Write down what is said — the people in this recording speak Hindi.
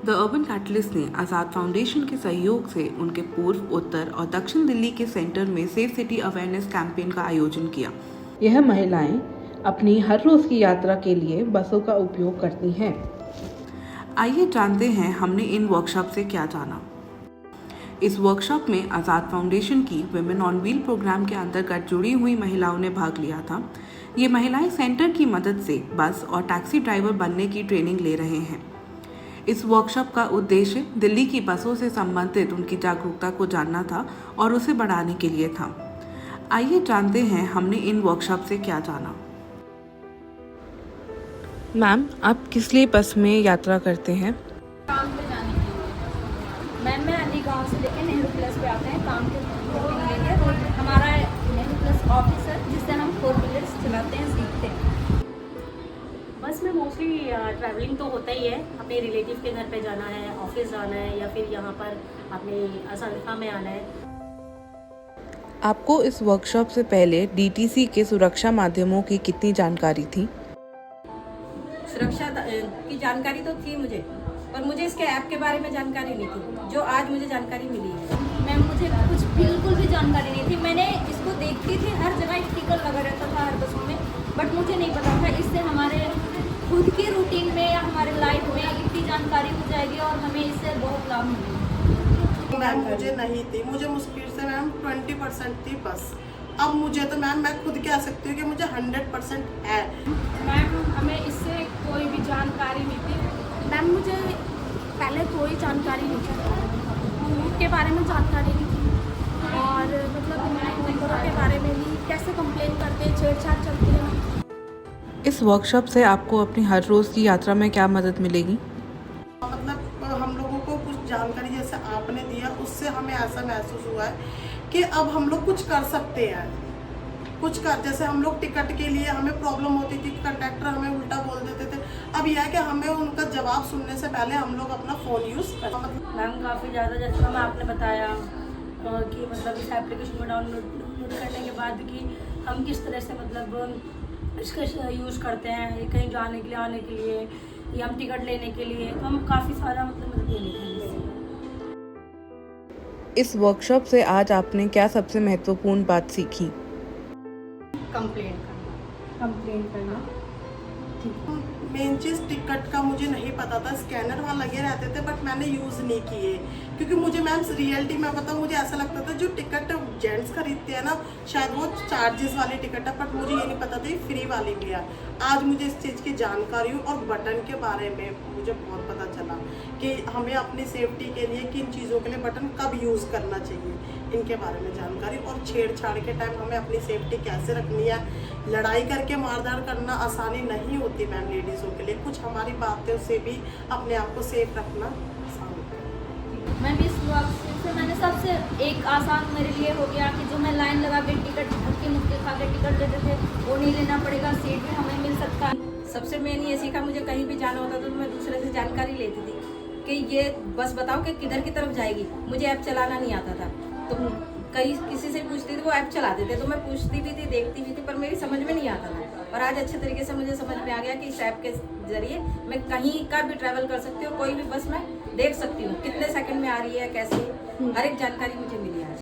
द अर्बन कैटलिस्ट ने आज़ाद फाउंडेशन के सहयोग से उनके पूर्व, उत्तर और दक्षिण दिल्ली के सेंटर में सेफ सिटी अवेयरनेस कैंपेन का आयोजन किया। यह महिलाएं अपनी हर रोज की यात्रा के लिए बसों का उपयोग करती हैं। आइए जानते हैं हमने इन वर्कशॉप से क्या जाना। इस वर्कशॉप में आज़ाद फाउंडेशन की विमेन ऑन व्हील प्रोग्राम के अंतर्गत जुड़ी हुई महिलाओं ने भाग लिया था। ये महिलाएं सेंटर की मदद से बस और टैक्सी ड्राइवर बनने की ट्रेनिंग ले रहे हैं। इस वर्कशॉप का उद्देश्य दिल्ली की बसों से संबंधित उनकी जागरूकता को जानना था और उसे बढ़ाने के लिए था। आइए जानते हैं हमने इन वर्कशॉप से क्या जाना। मैम, आप किस लिए बस में यात्रा करते हैं? काम पे जाने के लिए। मैम, मैं अली गांव से लेकर नेहरू प्लस पे आते हैं काम के लिए। हमारा नेहरू प्लस ऑफिस है जिससे हम 4 व्हीलर्स चलाते हैं, सीखते हैं। बस में मोस्टली ट्रैवलिंग तो होता ही है। अपने रिलेटिव के घर पे जाना है, ऑफिस जाना है या फिर यहाँ पर अपने संस्था में आना है। आपको इस वर्कशॉप से पहले डीटीसी के सुरक्षा माध्यमों की कितनी जानकारी थी? सुरक्षा की जानकारी तो थी मुझे, पर मुझे इसके ऐप के बारे में जानकारी नहीं थी, जो आज मुझे जानकारी मिली है। मैम, मुझे कुछ बिल्कुल भी जानकारी नहीं थी। मैंने इसको देखती थी, हर जगह स्टिकर लगा रहता था हर बसों में, बट मुझे नहीं पता था इससे हमारे खुद की रूटीन में या हमारे लाइफ में इतनी जानकारी हो जाएगी और हमें इससे बहुत लाभ मिलेगा। मैम, मुझे नहीं थी, मुझे मुश्किल से मैम 20% थी बस। अब मुझे तो मैम मैं खुद कह सकती हूँ कि मुझे 100% है। मैम, हमें इससे कोई भी जानकारी नहीं थी। मैम, मुझे पहले कोई जानकारी नहीं थी, रूट के बारे में जानकारी नहीं थी और मतलब नंबरों के बारे में भी, कैसे कंप्लेन करते हैं, छेड़छाड़ चलती है। इस वर्कशॉप से आपको अपनी हर रोज की यात्रा में क्या मदद मिलेगी? मतलब हम लोगों को कुछ जानकारी जैसे आपने दिया, उससे हमें ऐसा महसूस हुआ है कि अब हम लोग कुछ कर सकते हैं। जैसे हम लोग टिकट के लिए हमें प्रॉब्लम होती थी, कंडक्टर हमें उल्टा बोल देते थे। अब यह है कि हमें उनका जवाब सुनने से पहले हम लोग अपना फ़ोन यूज़ कर। मैम, काफ़ी ज़्यादा जैसे हमें आपने बताया कि मतलब इस एप्लीकेशन को डाउनलोड करने के बाद कि हम किस तरह से मतलब इसका यूज़ करते हैं, कहीं जाने के लिए, आने के लिए या हम टिकट लेने के लिए, तो हम काफ़ी सारा मतलब मदद ले लेते हैं। इस वर्कशॉप से आज आपने क्या सबसे महत्वपूर्ण बात सीखी? कंप्लेंट करना। मेन चीज़ टिकट का मुझे नहीं पता था, स्कैनर वहाँ लगे रहते थे बट मैंने यूज़ नहीं किए, क्योंकि मुझे मैम रियलिटी में बताऊँ, मुझे ऐसा लगता था जो टिकट जेंट्स खरीदते हैं ना, शायद वो चार्जेस वाली टिकट है, बट मुझे ये नहीं पता था ये फ्री वाली भी है। आज मुझे इस चीज़ की जानकारी हुई और बटन के बारे में मुझे बहुत पता चला कि हमें अपनी सेफ्टी के लिए किन चीज़ों के लिए बटन कब यूज़ करना चाहिए, इनके बारे में जानकारी। और छेड़छाड़ के टाइम हमें अपनी सेफ्टी कैसे रखनी है। लड़ाई करके मारधाड़ करना आसानी नहीं होती मैम लेडीज़ों के लिए, कुछ हमारी बातों से भी अपने आप को सेफ रखना आसान होता है। मैं भी इस वर्कशॉप से मैंने सबसे एक आसान मेरे लिए हो गया कि जो मैं लाइन लगा के टिकट धक्के मुक्के खा के टिकट लेते थे वो नहीं लेना पड़ेगा, सीट भी हमें मिल सकता है। सबसे मेन ये सीखा, मुझे कहीं भी जाना होता तो मैं दूसरे से जानकारी लेती थी कि ये बस बताओ कि किधर की तरफ जाएगी। मुझे ऐप चलाना नहीं आता था, तो कहीं किसी से पूछती थी, वो ऐप चलाते थे, तो मैं पूछती भी थी, देखती भी थी, पर मेरी समझ में नहीं आता था। और आज अच्छे तरीके से मुझे समझ में आ गया कि इस ऐप के जरिए मैं कहीं का भी ट्रैवल कर सकती हूँ, कोई भी बस मैं देख सकती हूँ, कितने सेकंड में आ रही है, कैसे, हर एक जानकारी मुझे मिली आज।